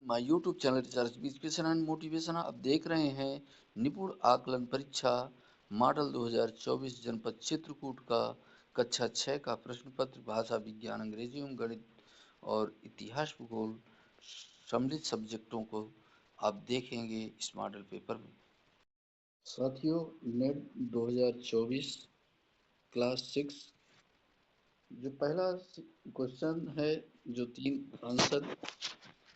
My YouTube channel research inspiration and motivation. आप देख रहे हैं निपुण आकलन परीक्षा मॉडल 2024 जनपद चित्रकूट का कक्षा 6 का प्रश्न पत्र भाषा विज्ञान अंग्रेजी एवं गणित और इतिहास भूगोल सम्मिलित सब्जेक्टों को आप देखेंगे इस मॉडल पेपर में। साथियों, नेट 2024 क्लास 6 जो पहला क्वेश्चन है, जो 3 आंसर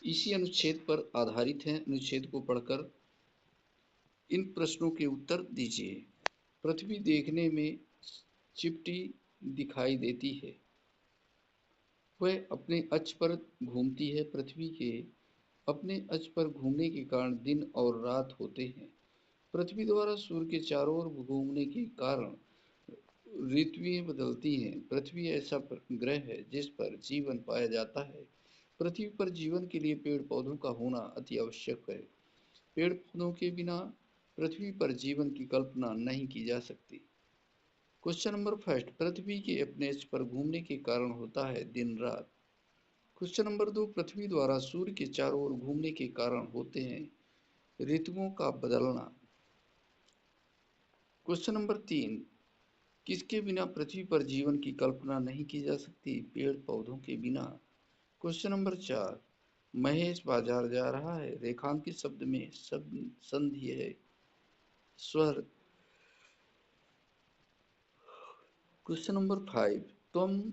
इसी अनुच्छेद पर आधारित है। अनुच्छेद को पढ़कर इन प्रश्नों के उत्तर दीजिए। पृथ्वी देखने में चिपटी दिखाई देती है। वह अपने अक्ष पर घूमती है। पृथ्वी के अपने अक्ष पर घूमने के कारण दिन और रात होते हैं। पृथ्वी द्वारा सूर्य के चारों ओर घूमने के कारण ऋतुएं बदलती हैं। पृथ्वी ऐसा ग्रह है जिस पर जीवन पाया जाता है। पृथ्वी पर जीवन के लिए पेड़ पौधों का होना अति आवश्यक है। पेड़ पौधों के बिना पृथ्वी पर जीवन की कल्पना नहीं की जा सकती। क्वेश्चन नंबर फर्स्ट, पृथ्वी के अपने अक्ष पर घूमने के कारण होता है दिन रात। क्वेश्चन नंबर 2, पृथ्वी द्वारा सूर्य के चारों ओर घूमने के कारण होते हैं ऋतुओं का बदलना। क्वेश्चन नंबर 3, किसके बिना पृथ्वी पर जीवन की कल्पना नहीं की जा सकती? पेड़ पौधों के बिना। क्वेश्चन नंबर 4, महेश बाजार जा रहा है। रेखांकित शब्द में शब्द संधि है स्वर। क्वेश्चन नंबर 5, तुम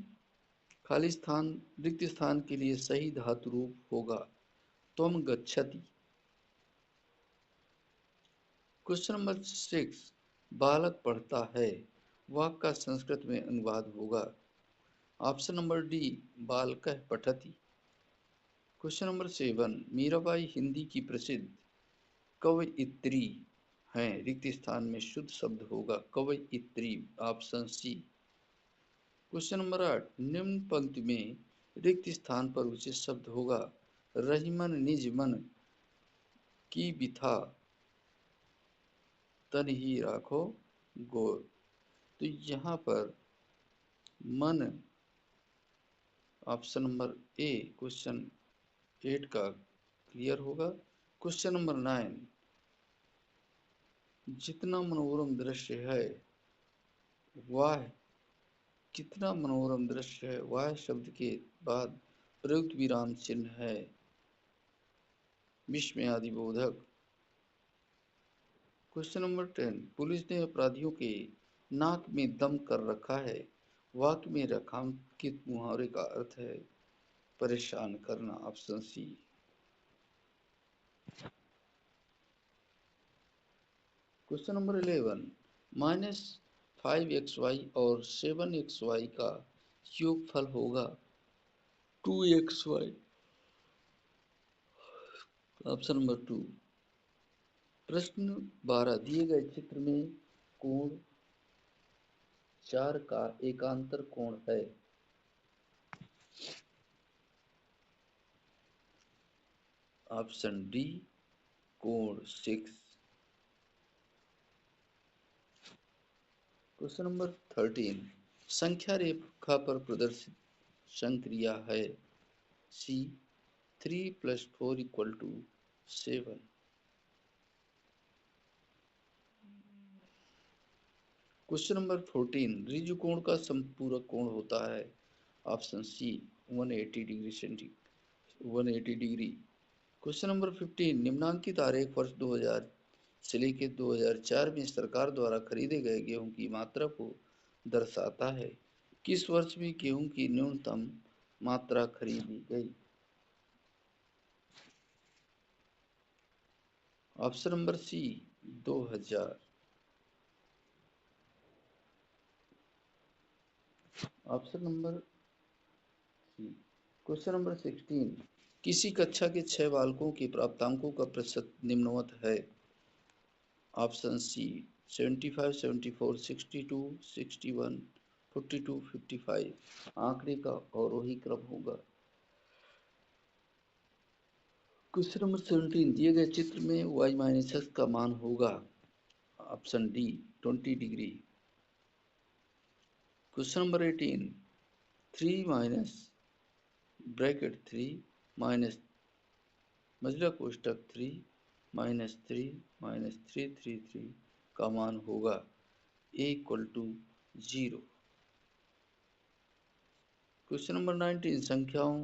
खाली स्थान रिक्त स्थान के लिए सही धातु रूप होगा त्वम गच्छति। क्वेश्चन नंबर 6, बालक पढ़ता है। वाक्य का संस्कृत में अनुवाद होगा। ऑप्शन नंबर डी, बालकः पठति। क्वेश्चन नंबर 7, मीराबाई हिंदी की प्रसिद्ध कवयित्री हैं। रिक्त स्थान में शुद्ध शब्द होगा कवयित्री। Option C. क्वेश्चन नंबर 8, निम्न पंक्ति में रिक्त स्थान पर उचित शब्द होगा रहीमन निज मन की बिथा तन ही राखो गोर। तो यहाँ पर मन ऑप्शन नंबर ए क्वेश्चन 8 का क्लियर होगा। क्वेश्चन नंबर 9, जितना मनोरम दृश्य है वह कितना मनोरम दृश्य है, वह शब्द के बाद प्रयुक्त विराम चिन्ह है विस्मयादि बोधक। क्वेश्चन नंबर 10, पुलिस ने अपराधियों के नाक में दम कर रखा है। वाक्य में रेखांकित मुहावरे का अर्थ है परेशान करना। Option C. Question number 11, -5xy और 7xy का योगफल होगा 2xy। Option number 2। प्रश्न 12, दिए गए चित्र में कोण 4 का एकांतर कोण है। ऑप्शन डी, कोण 6। क्वेश्चन नंबर 13, संख्या रेखा पर प्रदर्शित संक्रिया है। सी 3 + 4 = 7। क्वेश्चन नंबर 14, ऋजुकोण का संपूरक कोण होता है। Option C 180 degree centigrade 180 degree. Question number 15, निम्नांकित आरेख वर्ष 2000 से लेकर 2004 में सरकार द्वारा खरीदे गए गेहूं की मात्रा को दर्शाता है। किस वर्ष में गेहूं की न्यूनतम मात्रा खरीदी गई? Option number C 2000। Option number C. Question number 16, किसी कक्षा के 6 बालकों के प्राप्तांकों का प्रतिशत निम्नवत है। Option C 75, 74, 62, 61, 42, 55। आंकड़े का अवरोही क्रम होगा। क्वेश्चन नंबर 17, दिए गए चित्र में y-x का मान होगा। Option D 20 degree. Question number 18, 3 - 3 - मझला कोष्ठक 3 - 3 - 333 का मान होगा a = 0। क्वेश्चन नंबर 19 संख्याओं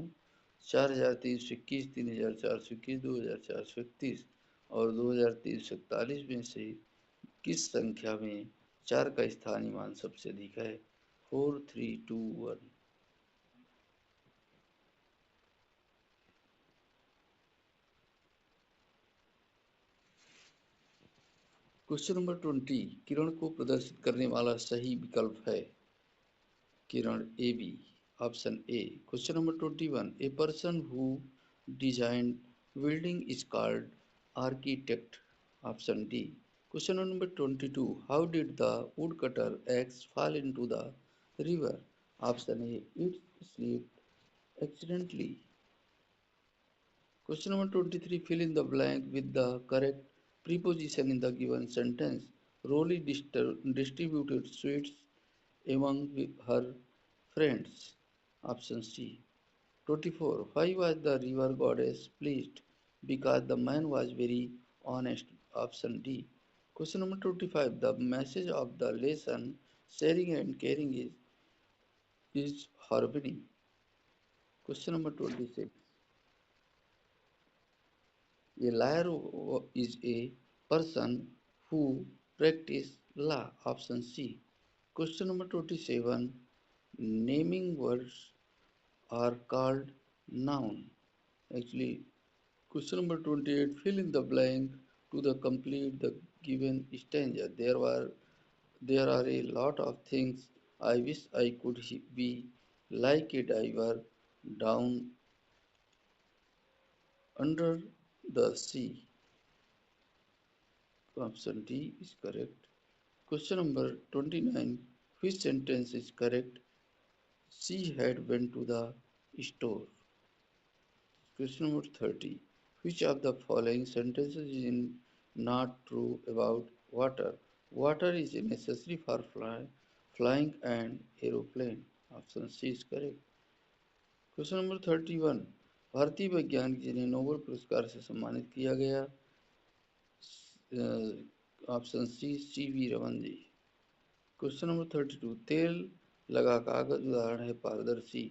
4321, 3421, 2431 और 2341 में से किस संख्या में 4 का स्थानीय मान सबसे अधिक है? 4 3 2 1। क्वेश्चन नंबर 20 किरण को प्रदर्शित करने वाला सही विकल्प है किरण A B. Option A. Question number 21 a person who design building is called architect. Option D. Question number 22 how did the woodcutter axe fall into the river? Option A it slipped accidentally। Question number 23 fill in the blank with the correct preposition in the given sentence. Rolly distributed sweets among her friends. Option C. 24 why was the river goddess pleased? Because the man was very honest. Option D. Question number 25 the message of the lesson sharing and caring is harmony. Question number 26 a liar is a person who practices law. Option C. Question number 27. Naming words are called noun. Actually, question number 28. Fill in the blank to the complete the given stanza. There are a lot of things I wish I could be like a diver down under the sea. Option D is correct. Question number 29. Which sentence is correct? She had went to the store. Question number 30. Which of the following sentences is not true about water? Water is necessary for flying an aeroplane. Option C is correct. Question number 31. भारतीय वैज्ञानिक जिन्हें Nobel पुरस्कार से सम्मानित किया गया। Option C V Raman ji. Question number 32 तेल लगा कागज उदाहरण है पारदर्शी।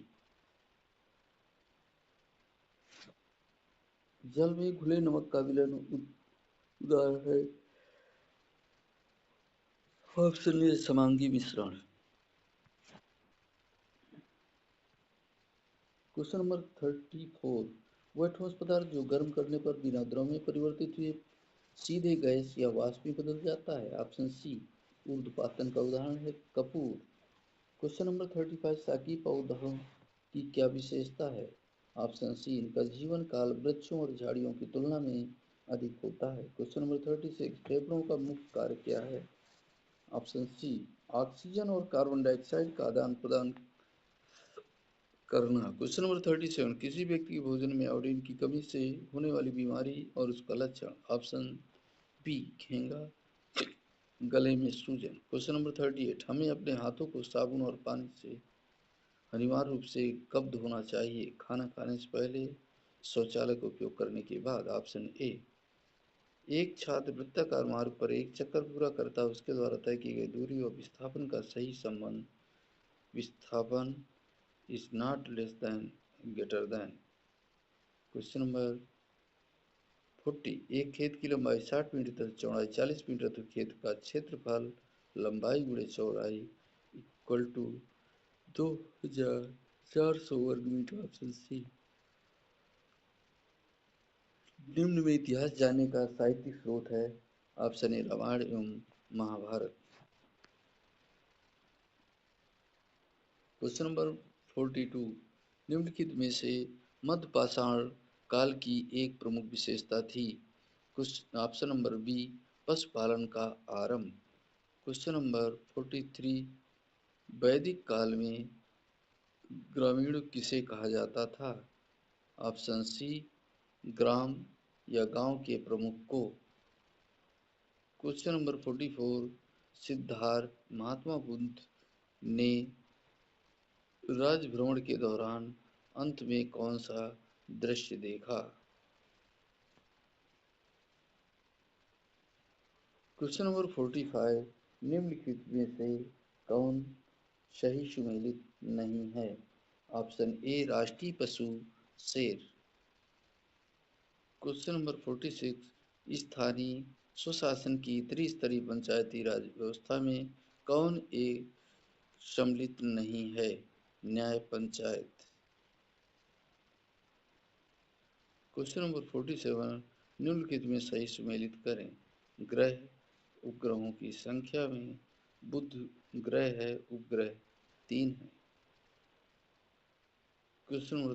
जल में घुले नमक का विलयन उदाहरण है ऑप्शन ए समांगी मिश्रण। क्वेश्चन नंबर 34 वह ठोस पदार्थ जो गर्म करने पर बिना द्रव में परिवर्तित हुए सीधे गैस या वाष्प में बदल जाता है। ऑप्शन सी ऊर्ध्वपातन का उदाहरण है कपूर। क्वेश्चन नंबर 35 शाकीय पौधों की क्या विशेषता है? ऑप्शन सी इनका जीवन काल वृक्षों और झाड़ियों की तुलना में अधिक होता है। क्वेश्चन नंबर 36 फेफड़ों का मुख्य कार्य क्या है? ऑप्शन सी ऑक्सीजन और कार्बन डाइऑक्साइड का आदान प्रदान करना। क्वेश्चन नंबर 37 किसी व्यक्ति के भोजन में आयोडीन की कमी से होने वाली बीमारी और उसका लक्षण। ऑप्शन बी घेंगा गले में सूजन। क्वेश्चन नंबर 38 हमें अपने हाथों को साबुन और पानी से अनिवार्य रूप से कब धोना चाहिए? खाना खाने से पहले, शौचालय का उपयोग करने के बाद। ऑप्शन ए एक छात्र वृत्ताकार मार्ग पर एक चक्कर पूरा करता है उसके द्वारा तय की गई दूरी और विस्थापन का सही संबंध विस्थापन is not less than greater than। Question number 40 एक खेत की लंबाई 60 मीटर तथा चौड़ाई 40 मीटर तो खेत का क्षेत्रफल लंबाई गुणे चौड़ाई इक्वल टू 2400 वर्ग मीटर। Option C. निम्न में इतिहास जानने का साहित्यिक स्रोत है। ऑप्शन ए रामायण एवं महाभारत। क्वेश्चन नंबर 42 निम्नलिखित में से मध्य पाषाण काल की एक प्रमुख विशेषता थी। ऑप्शन नंबर बी पशुपालन का आरंभ। क्वेश्चन नंबर 43 वैदिक काल में ग्रामीण किसे कहा जाता था? ऑप्शन सी ग्राम या गांव के प्रमुख को। क्वेश्चन नंबर 44 सिद्धार्थ महात्मा बुद्ध ने राज भ्रमण के दौरान अंत में कौन सा दृश्य देखा? क्वेश्चन नंबर 45, निम्नलिखित में से कौन सही सुमेलित नहीं है? ऑप्शन ए राष्ट्रीय पशु शेर। क्वेश्चन नंबर 46, स्थानीय स्वशासन की त्रिस्तरीय पंचायती राज व्यवस्था में कौन एक सम्मिलित नहीं है? न्याय पंचायत। क्वेश्चन नंबर 47, निम्नलिखित में सही सुमेलित करें। ग्रह उपग्रहों की संख्या में बुध ग्रह है, उपग्रह 3 है। क्वेश्चन नंबर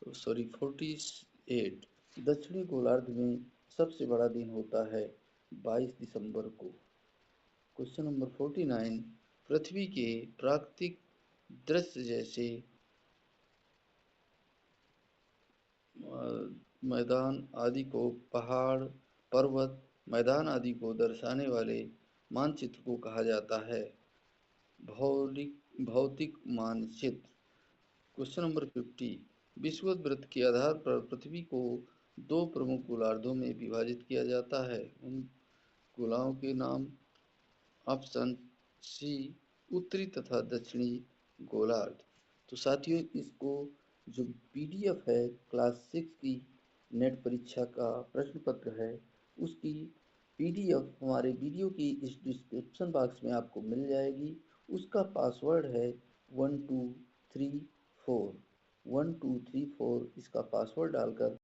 48, दक्षिणी गोलार्ध में सबसे बड़ा दिन होता है 22 दिसंबर को। क्वेश्चन नंबर 49, पृथ्वी के प्राकृतिक दृश्य जैसे मैदान आदि को पहाड़, पर्वत, मैदान आदि को दर्शाने वाले मानचित्र को कहा जाता है भौतिक मानचित्र। क्वेश्चन नंबर 50, विषुवत वृत्त के आधार पर पृथ्वी को 2 प्रमुख गोलार्धों में विभाजित किया जाता है। उन गोलाओं के नाम। ऑप्शन सी उत्तरी तथा दक्षिणी गोलार्ध। तो साथियों, इसको जो पीडीएफ है क्लास 6 की नेट परीक्षा का प्रश्न पत्र है, उसकी पीडीएफ हमारे वीडियो की इस डिस्क्रिप्शन बॉक्स में आपको मिल जाएगी। उसका पासवर्ड है 1234 1234। इसका पासवर्ड डालकर